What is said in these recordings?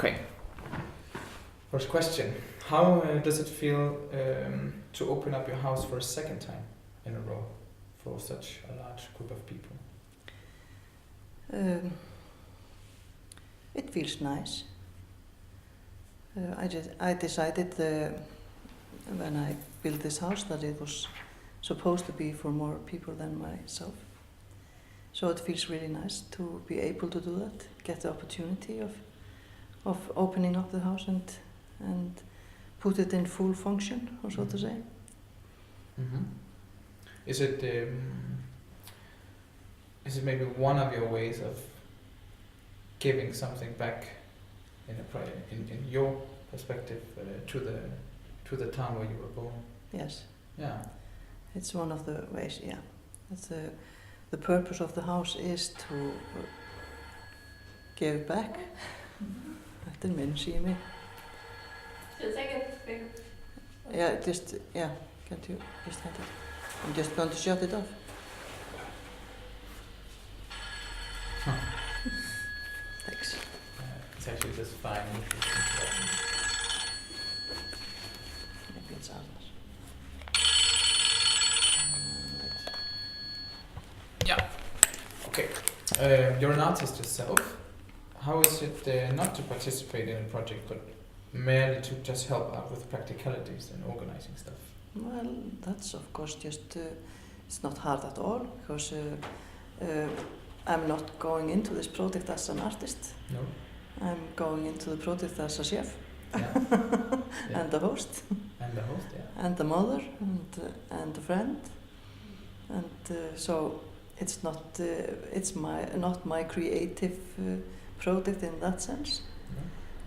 Okay. First question. How does it feel to open up your house for a second time in a row for such a large group of people? It feels nice. I decided when I built this house that it was supposed to be for more people than myself. So it feels really nice to be able to do that, get the opportunity of opening up the house and put it in full function, or so to say. Mm-hmm. Is it maybe one of your ways of giving something back in your perspective to the town where you were born? Yes. Yeah. It's one of the ways. Yeah. It's the purpose of the house is to give back. Didn't mean to see me. Should I take it? Yeah, can't you just hand it? I'm just going to shut it off. Huh. Thanks. It's actually just fine. Maybe it's ours. Yeah. Okay. You're an artist yourself. How is it not to participate in a project, but merely to just help out with practicalities and organizing stuff? Well, that's of course just, it's not hard at all, because I'm not going into this project as an artist. No. I'm going into the project as a chef. Yeah. Yeah. And a host. And the host, yeah. And a mother, and a friend. And so it's not, not my creative project in that sense. No.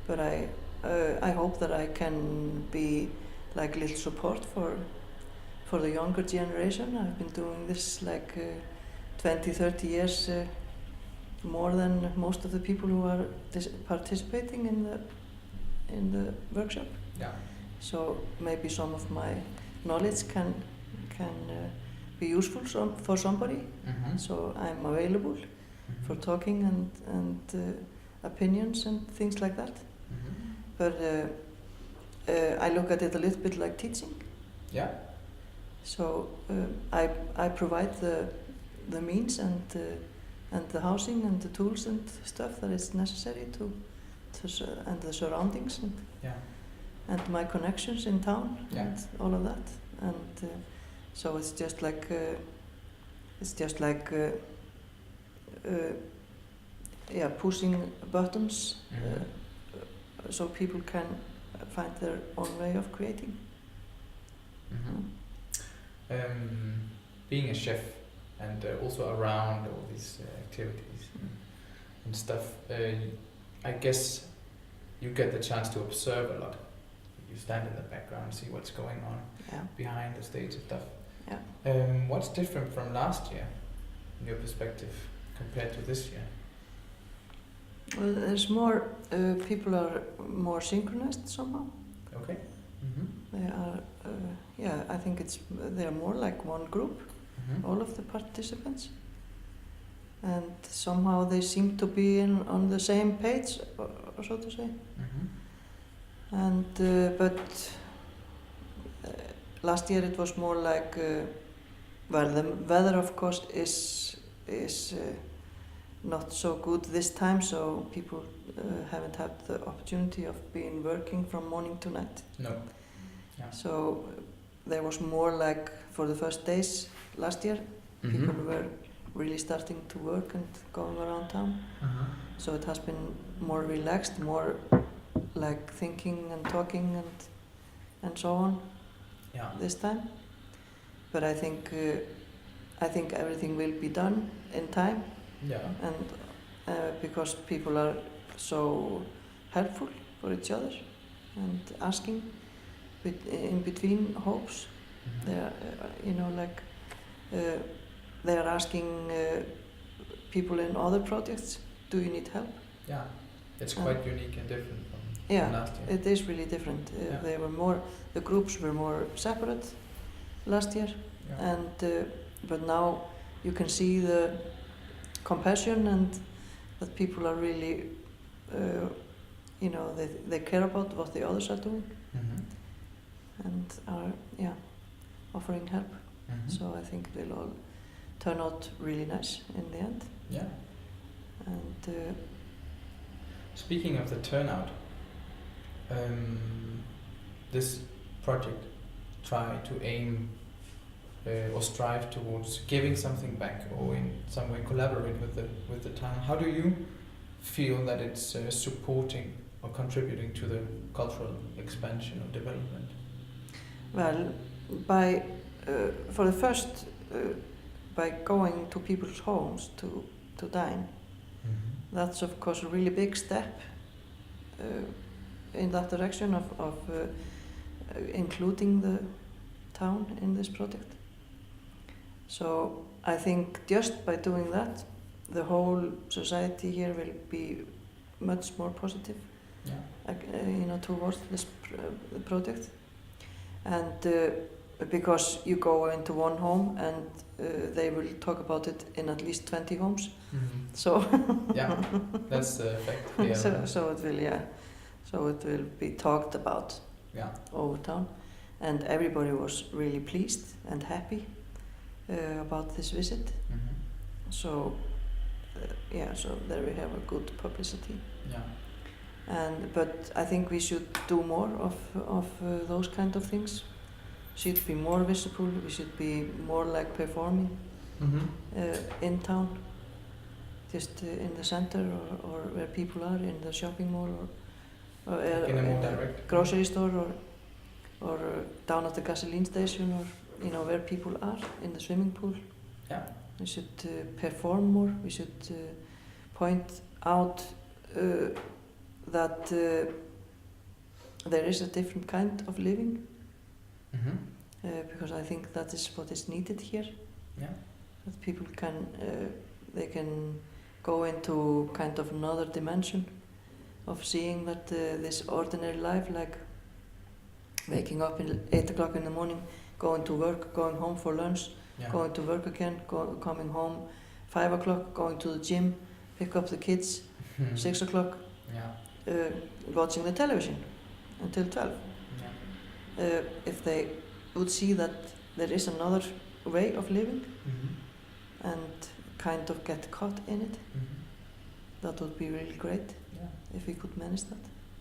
But I hope that I can be like a little support for the younger generation. I've been doing this like 20, 30 years more than most of the people who are participating in the workshop. Yeah. So maybe some of my knowledge can be useful for somebody. Mm-hmm. So I'm available for talking and opinions and things like that. Mm-hmm. But I look at it a little bit like teaching. Yeah. So I provide the means and the housing and the tools and stuff that is necessary and the surroundings and my connections in town and all of that. And so it's just like pushing buttons so people can find their own way of creating. Mm-hmm. Being a chef and also around all these activities and stuff, I guess you get the chance to observe a lot. You stand in the background, see what's going on behind the stage and stuff. Yeah. What's different from last year, in your perspective, compared to this year? Well, there's more, people are more synchronized somehow. Okay. Mm-hmm. They are, I think they are more like one group, all of the participants. And somehow they seem to be on the same page, or so to say. Mm-hmm. And, but last year it was more like, well, the weather of course is not so good this time, so people haven't had the opportunity of working from morning to night. No. Yeah. So there was more like, for the first days last year, people were really starting to work and going around town. So it has been more relaxed, more like thinking and talking and so on this time. But I think everything will be done in time. Yeah. And because people are so helpful for each other and asking in between hopes, they are, they are asking people in other projects, do you need help? Yeah, it's quite unique and different from last year. It is really different. They were the groups were more separate last year, and but now you can see the compassion and that people are really they care about what the others are doing and are offering help. So I think it will all turn out really nice in the end. Yeah. And speaking of the turnout, this project try to aim or strive towards giving something back, or in some way collaborate with the town. How do you feel that it's supporting or contributing to the cultural expansion or development? Well, for the first, by going to people's homes to dine, that's of course a really big step in that direction of including the town in this project. So I think just by doing that, the whole society here will be much more positive, towards this project. And because you go into one home and they will talk about it in at least 20 homes. So yeah, that's the effect. Yeah. So it will be talked about over town, and everybody was really pleased and happy about this visit. So so there we have a good publicity. But I think we should do more of those kind of things. Should be more visible. We should be more like performing in town, just in the center or where people are, in the shopping mall or in a more direct grocery store or down at the gasoline station, or where people are in the swimming pool. Yeah. We should perform more. We should point out that there is a different kind of living. Because I think that is what is needed here. Yeah. That people they can go into kind of another dimension of seeing that this ordinary life, like waking up at 8 o'clock in the morning, going to work, going home for lunch, going to work again, coming home 5 o'clock, going to the gym, pick up the kids, 6 o'clock, watching the television until 12. If they would see that there is another way of living and kind of get caught in it, that would be really great if we could manage that.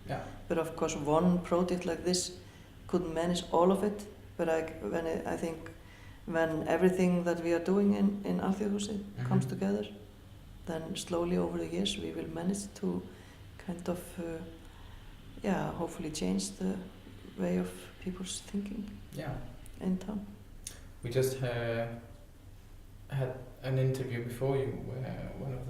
Yeah. But of course one project like this couldn't manage all of it, but I think when everything that we are doing in Alþjóðahúsið comes together, then slowly over the years we will manage to kind of hopefully change the way of people's thinking in town. We just had an interview before you where one of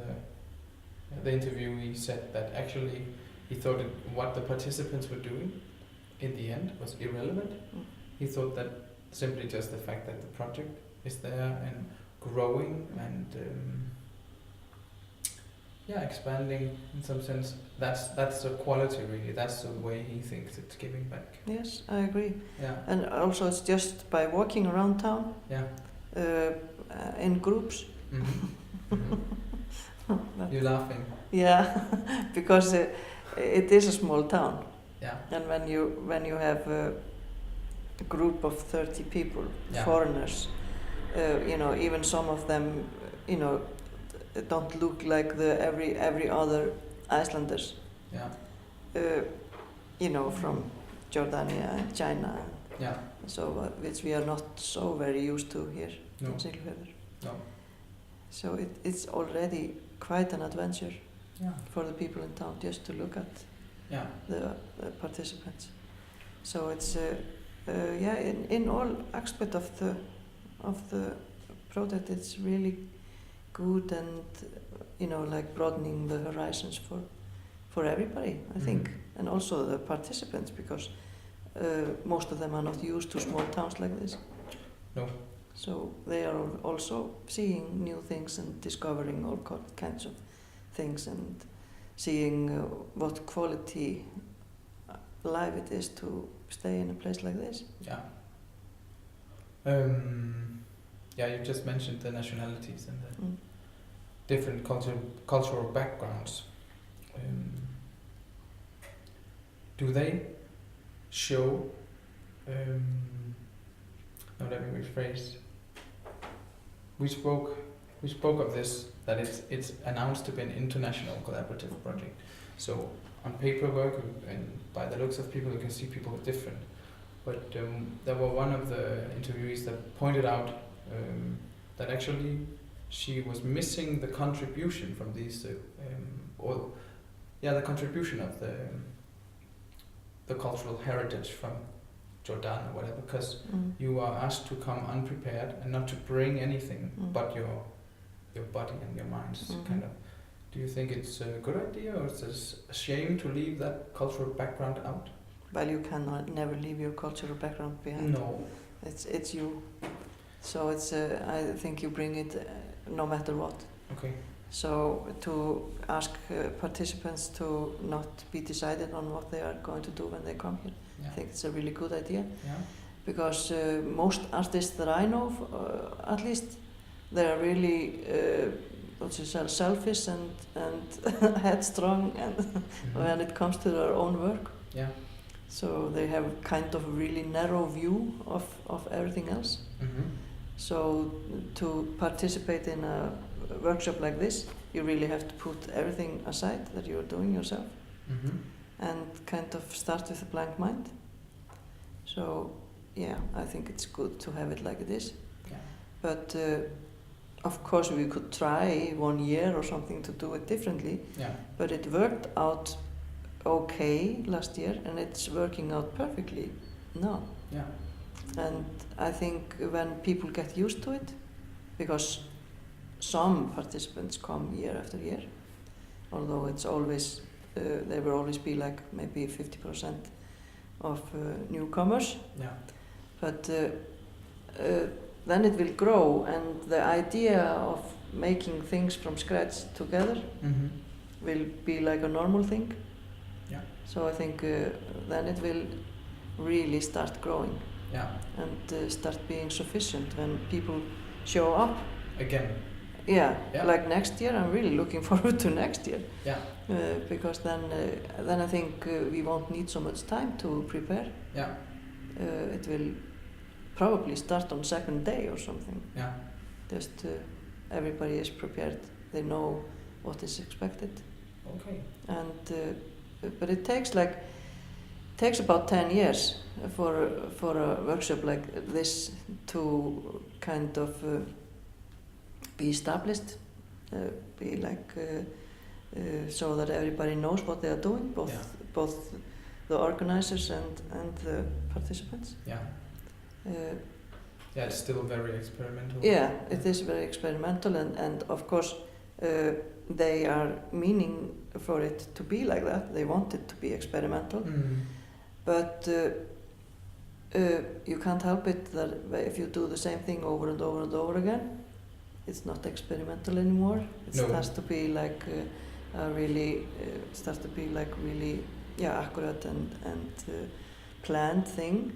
the interviewee said that actually he thought what the participants were doing in the end was irrelevant. He thought that simply just the fact that the project is there and growing and expanding in some sense, that's the quality really, that's the way he thinks it's giving back. Yes, I agree. Yeah. And also it's just by walking around town in groups. You're laughing. Yeah, because it is a small town. Yeah. And when you have a group of 30 people, foreigners, even some of them, don't look like the every other Icelanders. From Jordania and China. So which we are not so very used to here in Siglufjörður. No. So it's already quite an adventure for the people in town just to look at the participants. So it's in all aspects of the project, it's really good and like broadening the horizons for everybody, I think, and also the participants, because most of them are not used to small towns like this. No. So they are also seeing new things and discovering all kinds of things and seeing what quality life it is to stay in a place like this. You just mentioned the nationalities and the different cultural backgrounds. do they show? No, let me rephrase. We spoke of this, that it's announced to be an international collaborative project. So on paperwork and by the looks of people, you can see people are different. But there were one of the interviewees that pointed out that actually she was missing the contribution from these, the contribution of the cultural heritage from Jordan or whatever, because you are asked to come unprepared and not to bring anything but your body and your minds. Kind of. Do you think it's a good idea, or is it a shame to leave that cultural background out? Well, you cannot never leave your cultural background behind. No. It's you. So it's I think you bring it no matter what. Okay. So to ask participants to not be decided on what they are going to do when they come here, I think it's a really good idea. Yeah. Because most artists that I know, at least, they are really selfish and headstrong, and when it comes to their own work. Yeah. So they have kind of a really narrow view of everything else. So to participate in a workshop like this, you really have to put everything aside that you're doing yourself and kind of start with a blank mind. So yeah, I think it's good to have it like it is. Yeah. But of course we could try 1 year or something to do it differently. Yeah. But it worked out okay last year, and it's working out perfectly now. Yeah. And I think when people get used to it, because some participants come year after year, although it's always there will always be like maybe 50% of newcomers. Yeah. But then it will grow, and the idea of making things from scratch together will be like a normal thing. Yeah. So I think then it will really start growing. Yeah. And start being sufficient when people show up. Again. Yeah. Yeah. Like next year, I'm really looking forward to next year. Yeah. Because then I think we won't need so much time to prepare. Yeah. It will probably start on second day or something. Yeah. Just everybody is prepared. They know what is expected. Okay. And but it takes about 10 years for a workshop like this to kind of be established, be like so that everybody knows what they are doing, both the organizers and the participants. Yeah. Yeah, it's still very experimental. Yeah, it is very experimental, and of course they are meaning for it to be like that. They want it to be experimental. But you can't help it that if you do the same thing over and over and over again, it's not experimental anymore. It starts to be like really accurate and planned thing.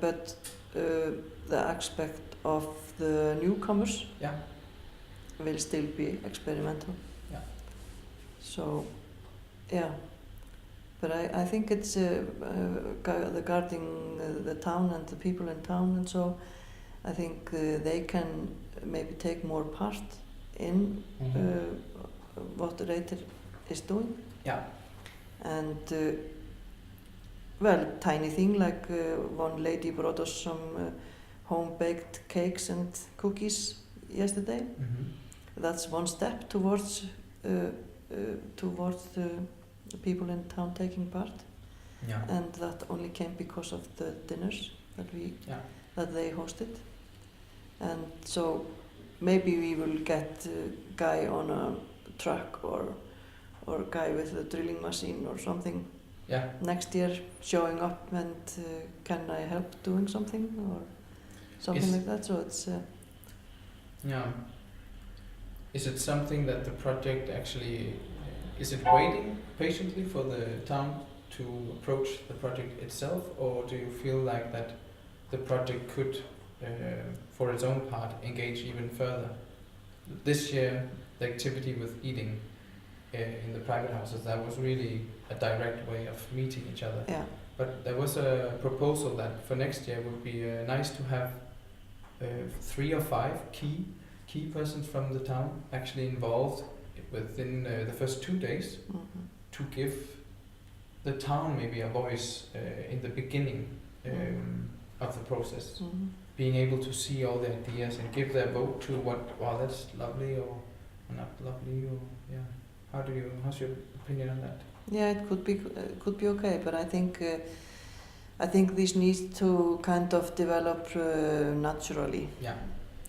But the aspect of the newcomers will still be experimental. Yeah. So, yeah. But I think it's regarding the town and the people in town, and so I think they can maybe take more part in what the Reiter is doing. Yeah. And well, tiny thing like one lady brought us some home-baked cakes and cookies yesterday. That's one step towards the people in town taking part. Yeah. And that only came because of the dinners that they hosted. And so maybe we will get a guy on a truck or a guy with a drilling machine or something next year showing up and can I help doing something or something like that. So it's Is it something that the project actually is it waiting patiently for the town to approach the project itself, or do you feel like that the project could for its own part engage even further? This year the activity with eating in the private houses, that was really a direct way of meeting each other. Yeah. But there was a proposal that for next year would be nice to have 3 or 5 key persons from the town actually involved within the first 2 days to give the town maybe a voice in the beginning of the process. Being able to see all the ideas and give their vote to what, wow, that's lovely or not lovely, or yeah. How's your opinion on that? Yeah, it could be okay, but I think this needs to kind of develop naturally. Yeah.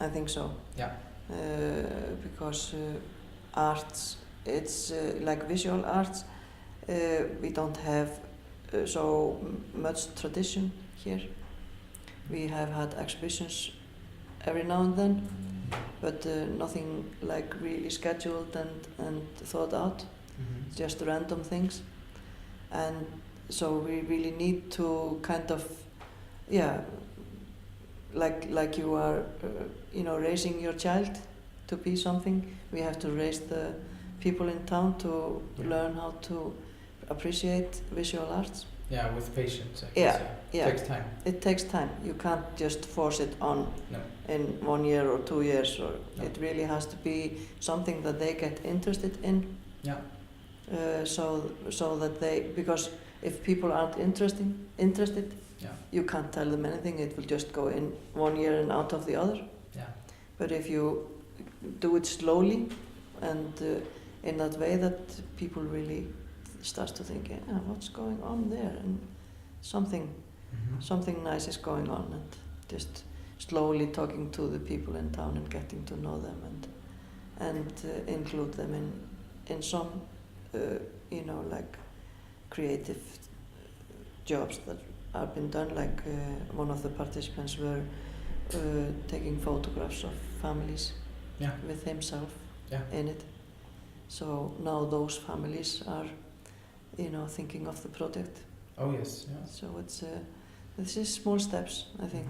I think so. Yeah. Because arts, it's like visual arts. We don't have so much tradition here. We have had exhibitions every now and then, but nothing like really scheduled and thought out. Just random things, and so we really need to kind of, yeah, like you are, raising your child to be something. We have to raise the people in town to learn how to appreciate visual arts. Yeah, with patience. I guess, Yeah. It takes time. It takes time. You can't just force it on in 1 year or 2 years. Or it really has to be something that they get interested in. Yeah. So that because if people aren't interested, you can't tell them anything. It will just go in 1 year and out of the other. Yeah. But if you do it slowly and in that way, that people really start to think, what's going on there, and something nice is going on, and just slowly talking to the people in town and getting to know them and include them in some like creative jobs that have been done. Like one of the participants were taking photographs of families with himself in it. So now those families are, thinking of the project. Oh yes, yeah. So this is small steps, I think,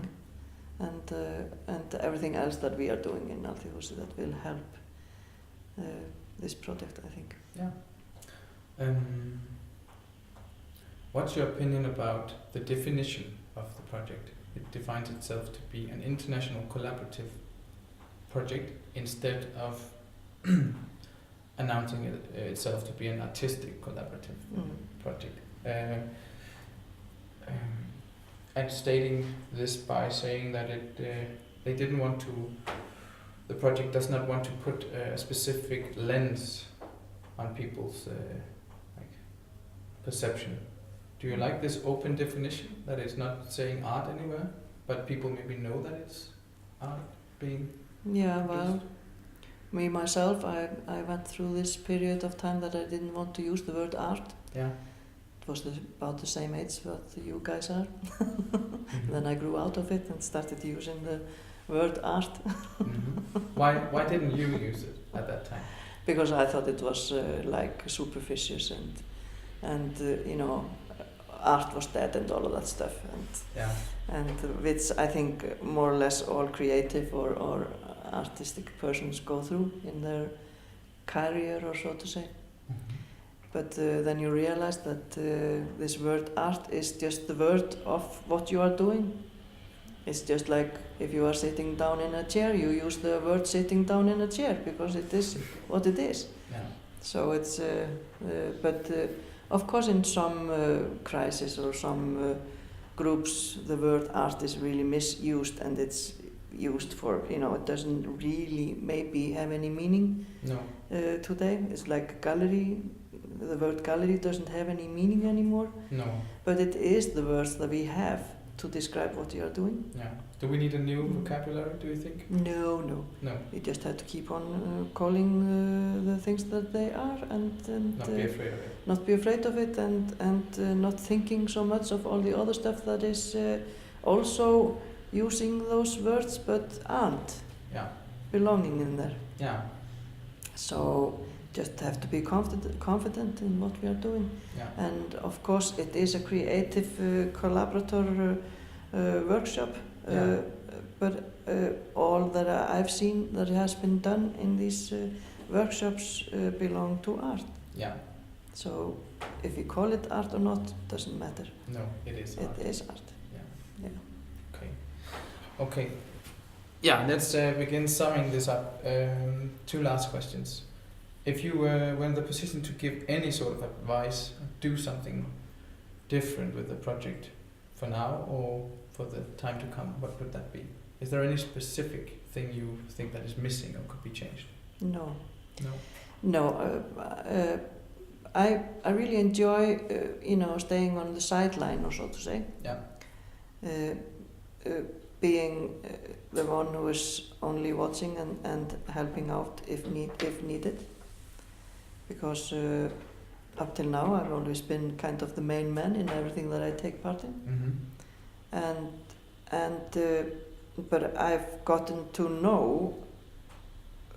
and everything else that we are doing in Alþýðuhúsið that will help this project, I think. Yeah. What's your opinion about the definition of the project? It defines itself to be an international collaborative project instead of announcing itself to be an artistic collaborative project. And stating this by saying that they didn't want to, the project does not want to put a specific lens on people's perception. Do you like this open definition, that it's not saying art anywhere, but people maybe know that it's art being well, me myself, I went through this period of time that I didn't want to use the word art. Yeah. It was about the same age that you guys are. Then I grew out of it and started using the word art. Why didn't you use it at that time? Because I thought it was like superficial and art was dead and all of that stuff, and which I think more or less all creative or artistic persons go through in their career, or so to say. But then you realize that this word art is just the word of what you are doing. It's just like if you are sitting down in a chair, you use the word sitting down in a chair because it is what it is. Yeah. So it's, but of course in some crisis or some groups, the word art is really misused, and it's used for, it doesn't really maybe have any meaning today. It's like gallery. The word gallery doesn't have any meaning anymore. No. But it is the words that we have to describe what you are doing. Yeah. Do we need a new vocabulary, do you think? No. We just have to keep on calling the things that they are, and not be afraid of it. Not be afraid of it, and not thinking so much of all the other stuff that is also using those words but aren't belonging in there. Yeah. So just have to be confident in what we are doing. Yeah. And of course it is a creative collaborator workshop, but all that I've seen that has been done in these workshops belong to art. Yeah. So if you call it art or not doesn't matter. No, it is art. It is art. Yeah. Yeah. Okay. Okay. Yeah, let's begin summing this up. Two last questions. If you were in the position to give any sort of advice, do something different with the project for now or for the time to come, what would that be? Is there any specific thing you think that is missing or could be changed? No. No. No. I really enjoy staying on the sideline, or so to say. Yeah. Being the one who is only watching and helping out if needed. Because up till now I've always been kind of the main man in everything that I take part in. Mm-hmm. But I've gotten to know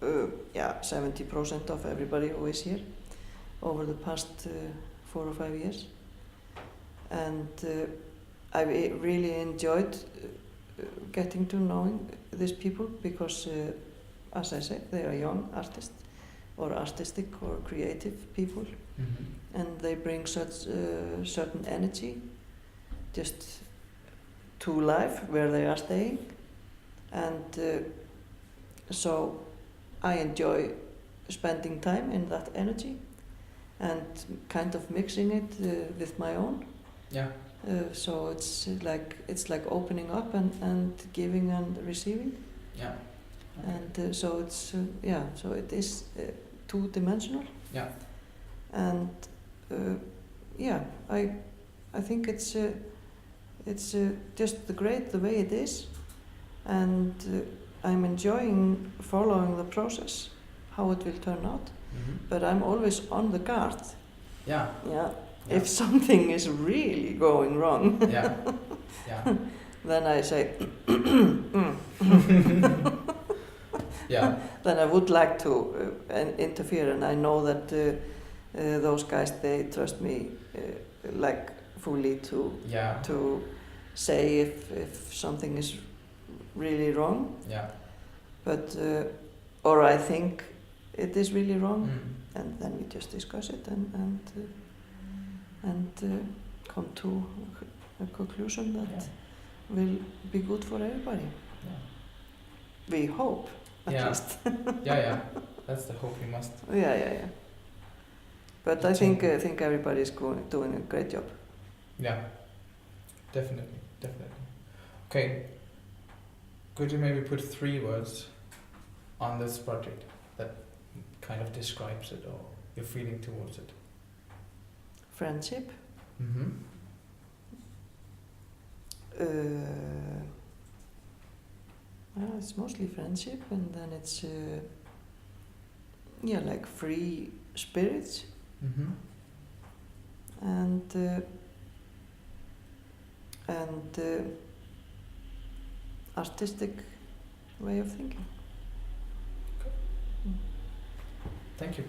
70% of everybody who is here over the past 4 or 5 years, and I really enjoyed getting to knowing these people because, as I say, they are young artists or artistic or creative people, Mm-hmm. and they bring such certain energy just to life where they are staying, and so I enjoy spending time in that energy and kind of mixing it with my own. Yeah. So it's like opening up and giving and receiving. Yeah. Okay. And so it's so it is two-dimensional. Yeah. And I think it's just the way it is, and I'm enjoying following the process, how it will turn out. Mm-hmm. But I'm always on the guard. Yeah. Yeah. Yeah. If something is really going wrong, Yeah. Yeah. then I say, Yeah. then I would like to interfere, and I know that those guys, they trust me like fully to Yeah. say if something is really wrong. Yeah. But or I think it is really wrong, Mm. and then we just discuss it and come to a conclusion that Yeah. will be good for everybody. Yeah. We hope, at Yeah. least. Yeah. That's the hope we must. Yeah. But I think everybody is doing a great job. Yeah. Definitely. Okay. Could you maybe put 3 words on this project that kind of describes it or your feeling towards it? Friendship. Mm-hmm. Well, it's mostly friendship, and then it's like free spirits, Mm-hmm. and artistic way of thinking. Thank you.